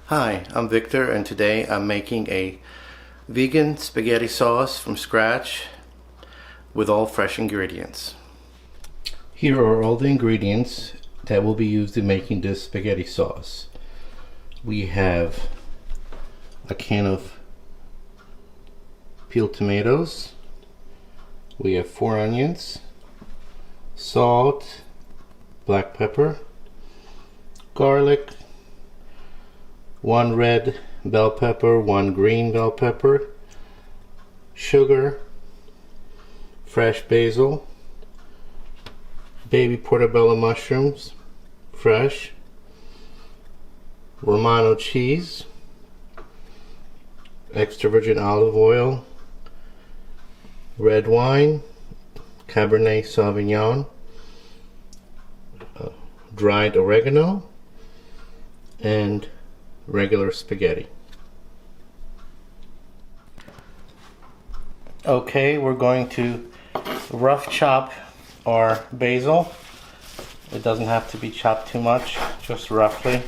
Hi, I'm Victor, and today I'm making a vegan spaghetti sauce from scratch with all fresh ingredients. Here are all the ingredients that will be used in making this spaghetti sauce. We have a can of peeled tomatoes, we have 4 onions, salt, black pepper, garlic, 1 red bell pepper, 1 green bell pepper, sugar, fresh basil, baby portobello mushrooms, fresh, Romano cheese, extra virgin olive oil, red wine, Cabernet Sauvignon, dried oregano, and regular spaghetti. Okay, we're going to rough chop our basil. It doesn't have to be chopped too much, just roughly.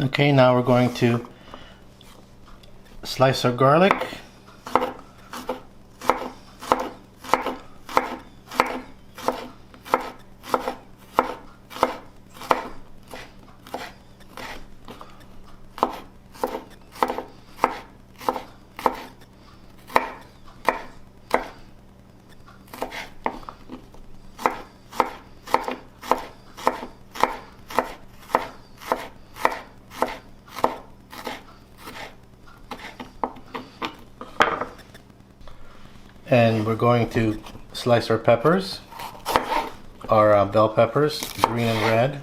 Okay, now we're going to slice our garlic. And we're going to slice our peppers, our bell peppers, green and red.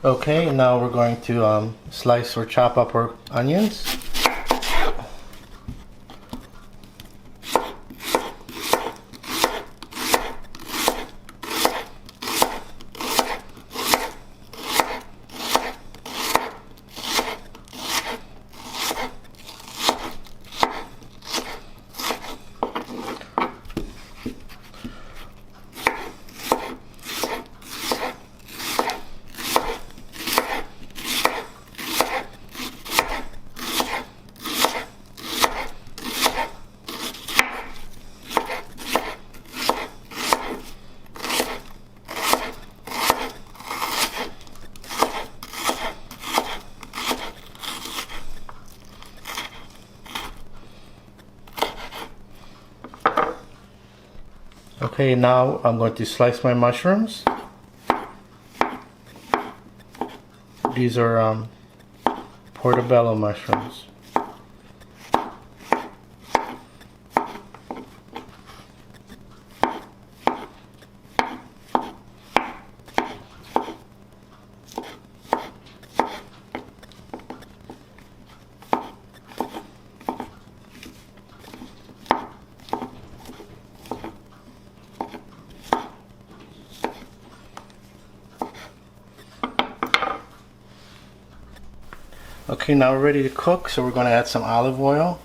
Okay, now we're going to slice or chop up our onions. Okay, now I'm going to slice my mushrooms. These are portobello mushrooms. Okay, now we're ready to cook, so we're going to add some olive oil.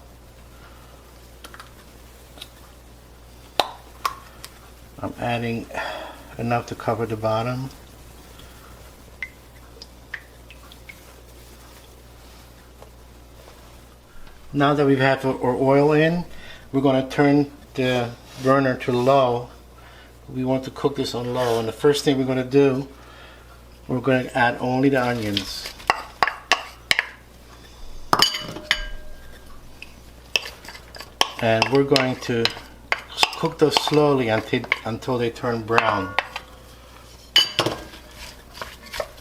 I'm adding enough to cover the bottom. Now that we've had our oil in, we're going to turn the burner to low we want to cook this on low, and the first thing we're going to do, we're going to add only the onions. And we're going to cook those slowly until they turn brown.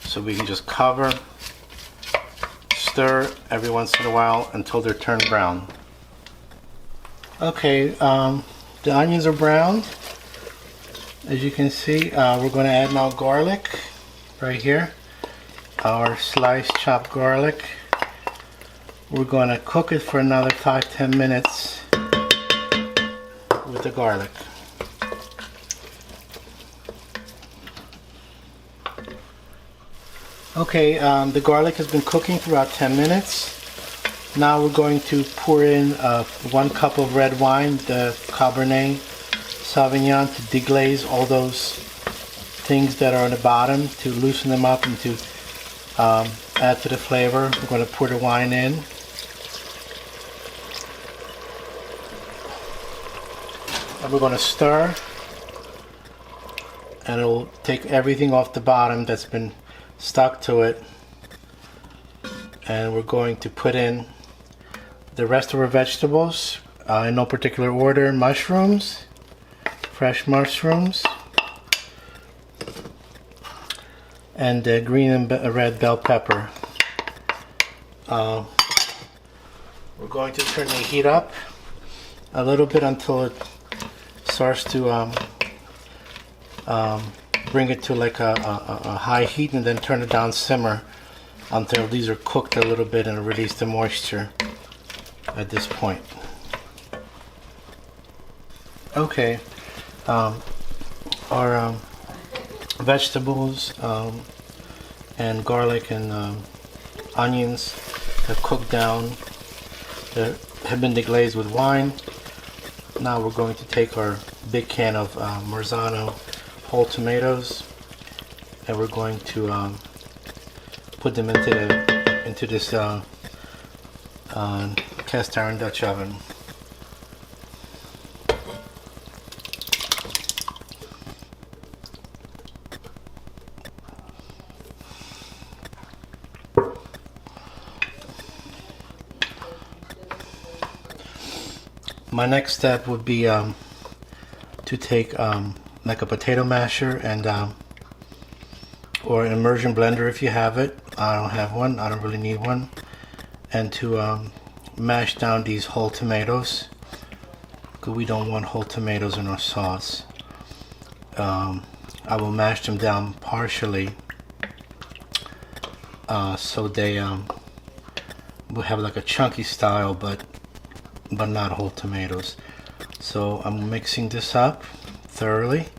So we can just cover, stir every once in a while until they're turned brown. Okay, the onions are browned. As you can see, we're going to add now garlic right here. Our sliced chopped garlic. We're going to cook it for another 5-10 minutes with the garlic. Okay, the garlic has been cooking for about 10 minutes. Now we're going to pour in 1 cup of red wine, the Cabernet Sauvignon, to deglaze all those things that are on the bottom, to loosen them up and to add to the flavor. We're going to pour the wine in. And we're going to stir, and it'll take everything off the bottom that's been stuck to it. And we're going to put in the rest of our vegetables in no particular order. Mushrooms, fresh mushrooms, and green and red bell pepper. We're going to turn the heat up a little bit until it starts to bring it to like a high heat, and then turn it down, simmer until these are cooked a little bit and release the moisture at this point. Okay, our vegetables and garlic and onions have cooked down. They have been deglazed with wine. Now we're going to take our big can of Marzano whole tomatoes, and we're going to put them into this cast iron Dutch oven. My next step would be to take like a potato masher and or an immersion blender if you have it. I don't have one. I don't really need one. And to mash down these whole tomatoes, because we don't want whole tomatoes in our sauce. I will mash them down partially so they will have like a chunky style, but not whole tomatoes. So I'm mixing this up thoroughly,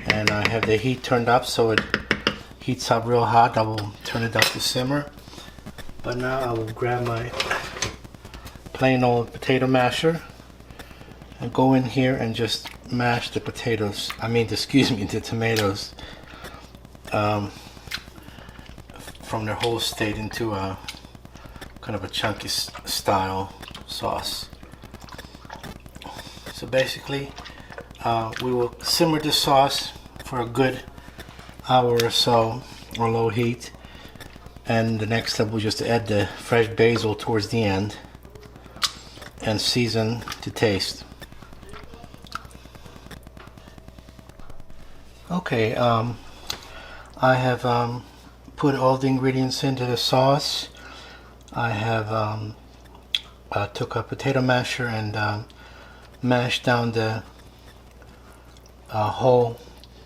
and I have the heat turned up so it heats up real hot. I will turn it down to simmer. But now I will grab my plain old potato masher and go in here and just mash the potatoes. The tomatoes from their whole state into a kind of a chunky style sauce. So basically, we will simmer the sauce for a good hour or so on low heat, and the next step will just add the fresh basil towards the end and season to taste. Okay, I have put all the ingredients into the sauce. I have took a potato masher and mashed down the whole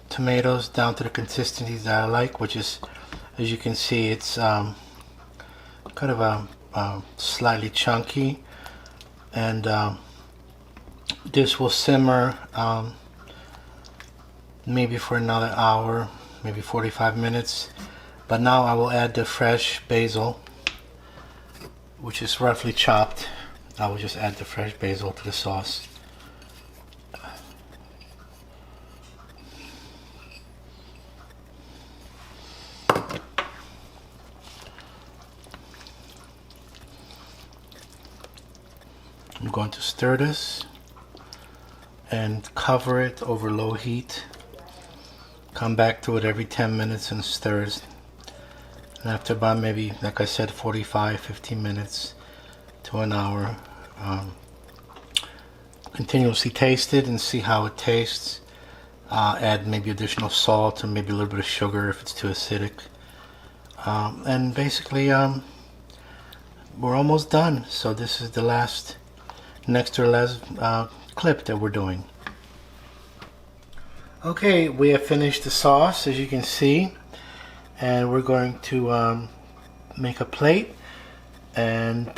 tomatoes down to the consistency that I like, which is, as you can see, it's kind of a slightly chunky, and this will simmer maybe for another hour, maybe 45 minutes. But now I will add the fresh basil, which is roughly chopped. I will just add the fresh basil to the sauce. I'm going to stir this and cover it over low heat Come back to it every 10 minutes and stirs. And after about maybe, like I said, 45-50 minutes to an hour, continuously taste it and see how it tastes. Add maybe additional salt or maybe a little bit of sugar if it's too acidic. And basically, we're almost done. So this is the next to last clip that we're doing. Okay, we have finished the sauce, as you can see, and we're going to make a plate, and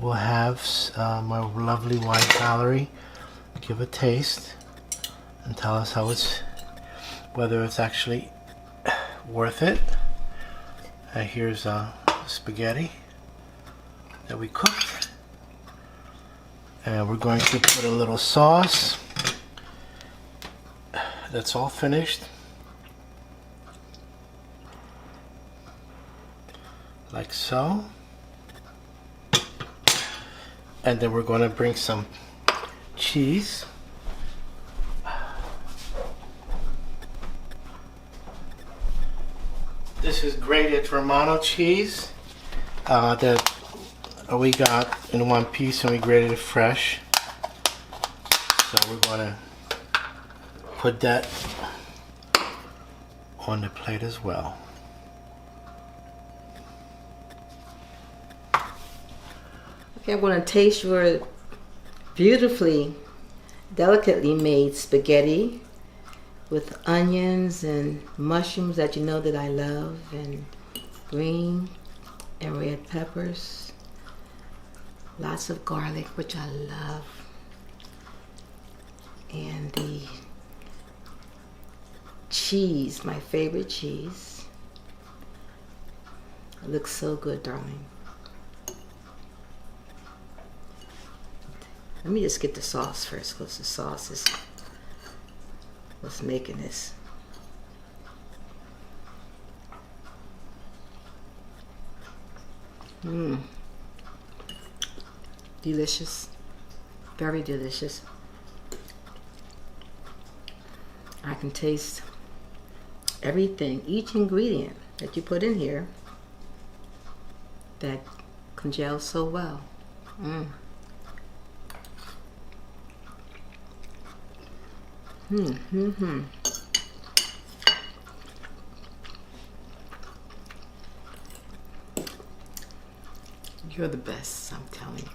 we'll have my lovely wife Valerie give a taste and tell us whether it's actually worth it. Here's spaghetti that we cooked, and we're going to put a little sauce. That's all finished, like so. And then we're going to bring some cheese. This is grated Romano cheese that we got in one piece, and we grated it fresh. So we're going to put that on the plate as well. Okay, I'm going to taste your beautifully, delicately made spaghetti with onions and mushrooms that you know that I love, and green and red peppers, lots of garlic, which I love, and the cheese, my favorite cheese. It looks so good, darling. Let me just get the sauce first, because the sauce is what's making this. Delicious. Very delicious. I can taste everything, each ingredient that you put in here that congeals so well. You're the best, I'm telling you.